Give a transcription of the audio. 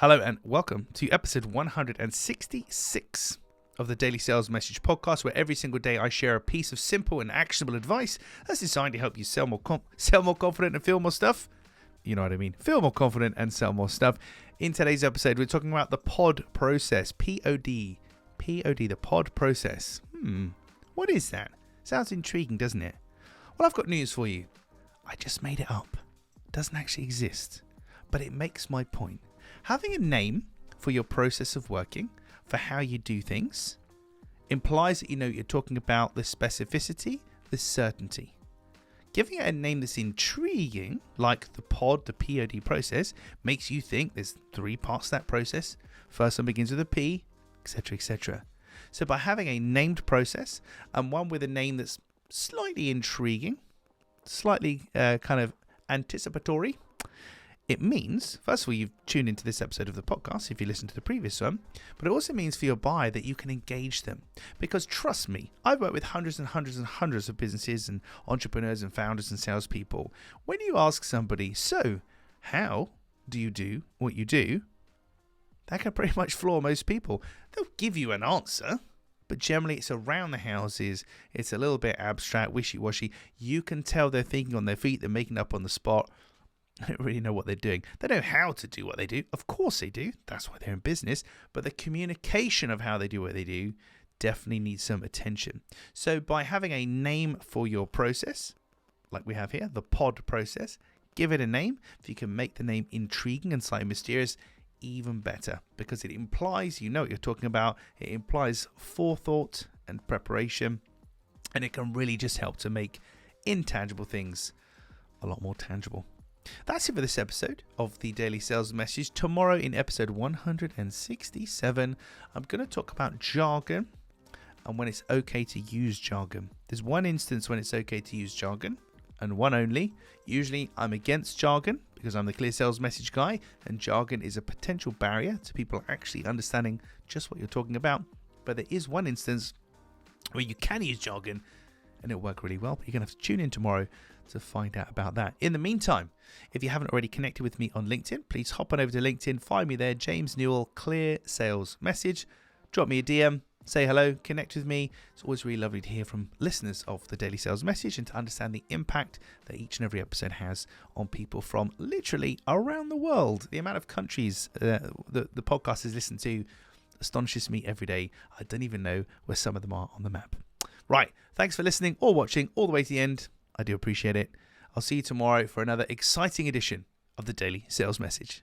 Hello and welcome to episode 166 of the Daily Sales Message podcast, where every single day I share a piece of simple and actionable advice that's designed to help you sell more confident and feel more stuff. You know what I mean? Feel more confident and sell more stuff. In today's episode, we're talking about the POD process. P-O-D. P-O-D, the POD process. What is that? Sounds intriguing, doesn't it? Well, I've got news for you. I just made it up. It doesn't actually exist, but it makes my point. Having a name for your process of working, for how you do things, implies that you know you're talking about the specificity, the certainty. Giving it a name that's intriguing, like the POD, the P-O-D process, makes you think there's three parts to that process. First one begins with a P, etc., etc. So by having a named process and one with a name that's slightly intriguing, slightly kind of anticipatory, it means, first of all, you've tuned into this episode of the podcast if you listened to the previous one, but it also means for your buyer that you can engage them. Because trust me, I've worked with hundreds and hundreds and hundreds of businesses and entrepreneurs and founders and salespeople. When you ask somebody, so how do you do what you do? That can pretty much floor most people. They'll give you an answer, but generally it's around the houses. It's a little bit abstract, wishy-washy. You can tell they're thinking on their feet, they're making up on the spot. I don't really know what they're doing. They know how to do what they do. Of course they do. That's why they're in business. But the communication of how they do what they do definitely needs some attention. So by having a name for your process, like we have here, the POD process, give it a name. If you can make the name intriguing and slightly mysterious, even better. Because it implies you know what you're talking about. It implies forethought and preparation. And it can really just help to make intangible things a lot more tangible. That's it for this episode of the Daily Sales Message. Tomorrow in episode 167, I'm going to talk about jargon and when it's okay to use jargon. There's one instance when it's okay to use jargon and one only. Usually I'm against jargon because I'm the clear sales message guy, and jargon is a potential barrier to people actually understanding just what you're talking about. But there is one instance where you can use jargon and it'll work really well. But you're going to have to tune in tomorrow to find out about that. In the meantime, if you haven't already connected with me on LinkedIn, please hop on over to LinkedIn, find me there, James Newell, Clear Sales Message. Drop me a DM, say hello, connect with me. It's always really lovely to hear from listeners of the Daily Sales Message and to understand the impact that each and every episode has on people from literally around the world. The amount of countries the podcast is listened to astonishes me every day. I don't even know where some of them are on the map. Right, thanks for listening or watching all the way to the end. I do appreciate it. I'll see you tomorrow for another exciting edition of the Daily Sales Message.